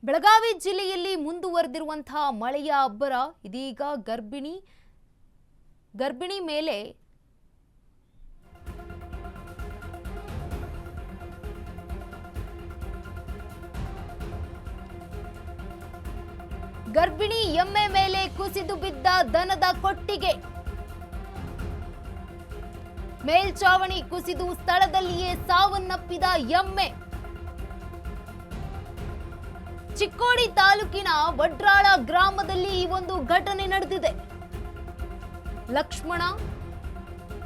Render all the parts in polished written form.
ಬೆಳಗಾವಿ ಜಿಲ್ಲೆಯಲ್ಲಿ ಮುಂದುವರೆದಿರುವಂತಹ ಮಳೆಯ ಅಬ್ಬರ ಇದೀಗ ಗರ್ಭಿಣಿ ಮೇಲೆ ಗರ್ಭಿಣಿ ಎಮ್ಮೆ ಮೇಲೆ ಕುಸಿದು ಬಿದ್ದ ದನದ ಕೊಟ್ಟಿಗೆ ಮೇಲ್ಚಾವಣಿ ಕುಸಿದು ಸ್ಥಳದಲ್ಲಿಯೇ ಸಾವನ್ನಪ್ಪಿದ ಎಮ್ಮೆ. ಚಿಕ್ಕೋಡಿ ತಾಲೂಕಿನ ವಡ್ರಾಳ ಗ್ರಾಮದಲ್ಲಿ ಈ ಒಂದು ಘಟನೆ ನಡೆದಿದೆ. ಲಕ್ಷ್ಮಣ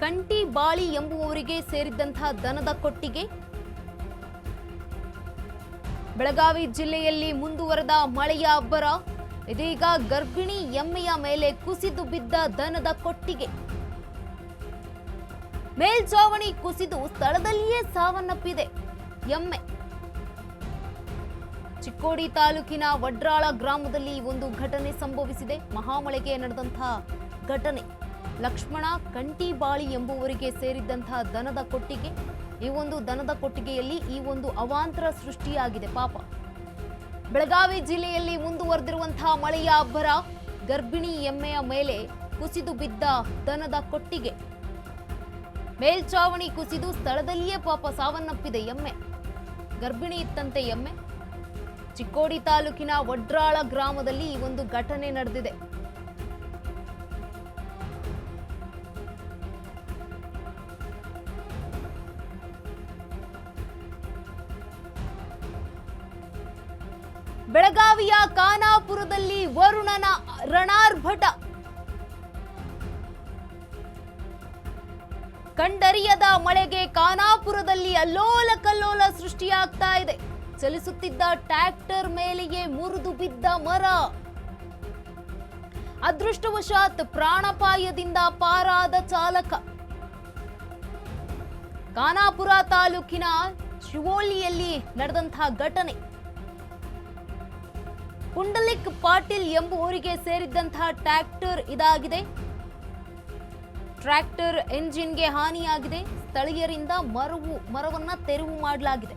ಕಂಟಿಬಾಳಿ ಎಂಬುವವರಿಗೆ ಸೇರಿದಂತಹ ದನದ ಕೊಟ್ಟಿಗೆ ಬೆಳಗಾವಿ ಜಿಲ್ಲೆಯಲ್ಲಿ ಮುಂದುವರೆದ ಮಳೆಯ ಅಬ್ಬರ ಇದೀಗ ಗರ್ಭಿಣಿ ಎಮ್ಮೆಯ ಮೇಲೆ ಕುಸಿದು ಬಿದ್ದ ದನದ ಕೊಟ್ಟಿಗೆ ಮೇಲ್ಚಾವಣಿ ಕುಸಿದು ಸ್ಥಳದಲ್ಲಿಯೇ ಸಾವನ್ನಪ್ಪಿದೆ ಎಮ್ಮೆ. ಚಿಕ್ಕೋಡಿ ತಾಲೂಕಿನ ವಡ್ರಾಳ ಗ್ರಾಮದಲ್ಲಿ ಒಂದು ಘಟನೆ ಸಂಭವಿಸಿದೆ. ಮಹಾಮಳೆಗೆ ನಡೆದಂತಹ ಘಟನೆ. ಲಕ್ಷ್ಮಣ ಕಂಟಿಬಾಳಿ ಎಂಬುವರಿಗೆ ಸೇರಿದಂತಹ ದನದ ಕೊಟ್ಟಿಗೆ. ಈ ಒಂದು ದನದ ಕೊಟ್ಟಿಗೆಯಲ್ಲಿ ಈ ಒಂದು ಅವಾಂತರ ಸೃಷ್ಟಿಯಾಗಿದೆ ಪಾಪ. ಬೆಳಗಾವಿ ಜಿಲ್ಲೆಯಲ್ಲಿ ಮುಂದುವರೆದಿರುವಂತಹ ಮಳೆಯ ಅಬ್ಬರ. ಗರ್ಭಿಣಿ ಎಮ್ಮೆಯ ಮೇಲೆ ಕುಸಿದು ಬಿದ್ದ ದನದ ಕೊಟ್ಟಿಗೆ ಮೇಲ್ಚಾವಣಿ ಕುಸಿದು ಸ್ಥಳದಲ್ಲಿಯೇ ಪಾಪ ಸಾವನ್ನಪ್ಪಿದೆ ಎಮ್ಮೆ. ಗರ್ಭಿಣಿ ಇತ್ತಂತೆ ಎಮ್ಮೆ. ಚಿಕ್ಕೋಡಿ ತಾಲೂಕಿನ ವಡ್ರಾಳ ಗ್ರಾಮದಲ್ಲಿ ಈ ಒಂದು ಘಟನೆ ನಡೆದಿದೆ. ಬೆಳಗಾವಿಯ ಖಾನಾಪುರದಲ್ಲಿ ವರುಣನ ರಣಾರ್ಭಟ. ಕಂಡರಿಯದ ಮಳೆಗೆ ಖಾನಾಪುರದಲ್ಲಿ ಅಲ್ಲೋಲ ಕಲ್ಲೋಲ ಸೃಷ್ಟಿಯಾಗ್ತಾ ಇದೆ. ಚಲಿಸುತ್ತಿದ್ದ ಟ್ರ್ಯಾಕ್ಟರ್ ಮೇಲೆಯೇ ಮುರಿದು ಬಿದ್ದ ಮರ. ಅದೃಷ್ಟವಶಾತ್ ಪ್ರಾಣಾಪಾಯದಿಂದ ಪಾರಾದ ಚಾಲಕ. ಖಾನಾಪುರ ತಾಲೂಕಿನ ಶಿವೋಳಿಯಲ್ಲಿ ನಡೆದಂತಹ ಘಟನೆ. ಪುಂಡಲಿಕ್ ಪಾಟೀಲ್ ಎಂಬುವರಿಗೆ ಸೇರಿದಂತಹ ಟ್ರ್ಯಾಕ್ಟರ್ ಇದಾಗಿದೆ. ಟ್ರ್ಯಾಕ್ಟರ್ ಎಂಜಿನ್ಗೆ ಹಾನಿಯಾಗಿದೆ. ಸ್ಥಳೀಯರಿಂದ ಮರವನ್ನ ತೆರವು ಮಾಡಲಾಗಿದೆ.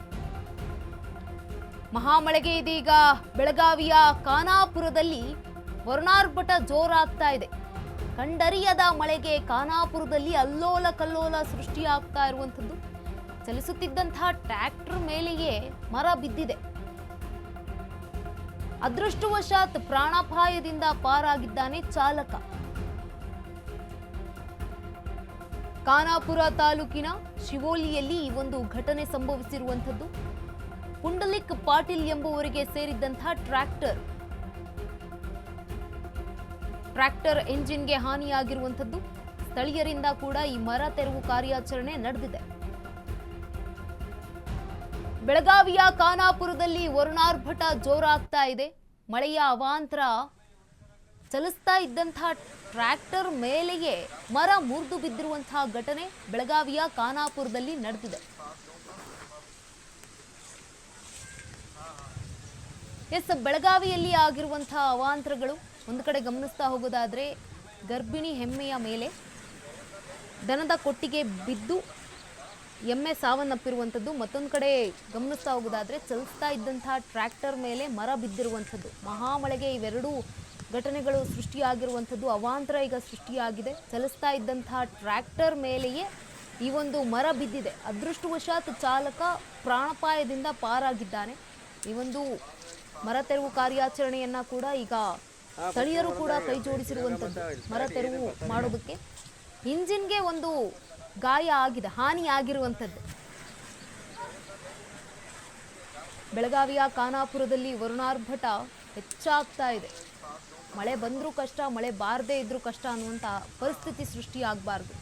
ಮಹಾಮಳೆಗೆ ಇದೀಗ ಬೆಳಗಾವಿಯ ಖಾನಾಪುರದಲ್ಲಿ ವರುಣಾರ್ಭಟ ಜೋರಾಗ್ತಾ ಇದೆ. ಕಂಡರಿಯದ ಮಳೆಗೆ ಖಾನಾಪುರದಲ್ಲಿ ಅಲ್ಲೋಲ ಕಲ್ಲೋಲ ಸೃಷ್ಟಿಯಾಗ್ತಾ ಇರುವಂಥದ್ದು. ಚಲಿಸುತ್ತಿದ್ದಂತಹ ಟ್ರ್ಯಾಕ್ಟರ್ ಮೇಲೆಯೇ ಮರ ಬಿದ್ದಿದೆ. ಅದೃಷ್ಟವಶಾತ್ ಪ್ರಾಣಾಪಾಯದಿಂದ ಪಾರಾಗಿದ್ದಾನೆ ಚಾಲಕ. ಖಾನಾಪುರ ತಾಲೂಕಿನ ಶಿವೋಳಿಯಲ್ಲಿ ಈ ಒಂದು ಘಟನೆ ಸಂಭವಿಸಿರುವಂಥದ್ದು. ಪುಂಡಲಿಕ್ ಪಾಟೀಲ್ ಎಂಬುವರಿಗೆ ಸೇರಿದಂತಹ ಟ್ರ್ಯಾಕ್ಟರ್ ಎಂಜಿನ್ಗೆ ಹಾನಿಯಾಗಿರುವಂಥದ್ದು. ಸ್ಥಳೀಯರಿಂದ ಕೂಡ ಈ ಮರ ತೆರವು ಕಾರ್ಯಾಚರಣೆ ನಡೆದಿದೆ. ಬೆಳಗಾವಿಯ ಖಾನಾಪುರದಲ್ಲಿ ವರುಣಾರ್ಭಟ ಜೋರಾಗ್ತಾ ಇದೆ. ಮಳೆಯ ಅವಾಂತರ. ಚಲಿಸ್ತಾ ಇದ್ದಂತಹ ಟ್ರ್ಯಾಕ್ಟರ್ ಮೇಲೆಯೇ ಮರ ಮುರಿದು ಬಿದ್ದಿರುವಂತಹ ಘಟನೆ ಬೆಳಗಾವಿಯ ಖಾನಾಪುರದಲ್ಲಿ ನಡೆದಿದೆ. ಬೆಳಗಾವಿಯಲ್ಲಿ ಆಗಿರುವಂತಹ ಅವಾಂತರಗಳು ಒಂದು ಕಡೆ ಗಮನಿಸ್ತಾ ಹೋಗೋದಾದ್ರೆ, ಗರ್ಭಿಣಿ ಎಮ್ಮೆಯ ಮೇಲೆ ದನದ ಕೊಟ್ಟಿಗೆ ಬಿದ್ದು ಎಮ್ಮೆ ಸಾವನ್ನಪ್ಪಿರುವಂಥದ್ದು. ಮತ್ತೊಂದು ಕಡೆ ಗಮನಿಸ್ತಾ ಹೋಗೋದಾದ್ರೆ, ಚಲಿಸ್ತಾ ಇದ್ದಂತಹ ಟ್ರ್ಯಾಕ್ಟರ್ ಮೇಲೆ ಮರ ಬಿದ್ದಿರುವಂಥದ್ದು. ಮಹಾಮಳೆಗೆ ಇವೆರಡೂ ಘಟನೆಗಳು ಸೃಷ್ಟಿಯಾಗಿರುವಂಥದ್ದು. ಅವಾಂತರ ಈಗ ಸೃಷ್ಟಿಯಾಗಿದೆ. ಚಲಿಸ್ತಾ ಇದ್ದಂತಹ ಟ್ರ್ಯಾಕ್ಟರ್ ಮೇಲೆಯೇ ಈ ಒಂದು ಮರ ಬಿದ್ದಿದೆ. ಅದೃಷ್ಟವಶಾತ್ ಚಾಲಕ ಪ್ರಾಣಾಪಾಯದಿಂದ ಪಾರಾಗಿದ್ದಾನೆ. ಈ ಒಂದು ಮರ ತೆರವು ಕಾರ್ಯಾಚರಣೆಯನ್ನ ಕೂಡ ಈಗ ಸ್ಥಳೀಯರು ಕೂಡ ಕೈ ಜೋಡಿಸಿರುವಂಥದ್ದು. ಮರ ತೆರವು ಮಾಡೋದಕ್ಕೆ ಇಂಜಿನ್ಗೆ ಒಂದು ಗಾಯ ಆಗಿದೆ, ಹಾನಿ ಆಗಿರುವಂಥದ್ದು. ಬೆಳಗಾವಿಯ ಖಾನಾಪುರದಲ್ಲಿ ವರುಣಾರ್ಭಟ ಹೆಚ್ಚಾಗ್ತಾ ಇದೆ. ಮಳೆ ಬಂದರೂ ಕಷ್ಟ, ಮಳೆ ಬಾರದೇ ಇದ್ರೂ ಕಷ್ಟ ಅನ್ನುವಂಥ ಪರಿಸ್ಥಿತಿ ಸೃಷ್ಟಿಯಾಗಬಾರ್ದು.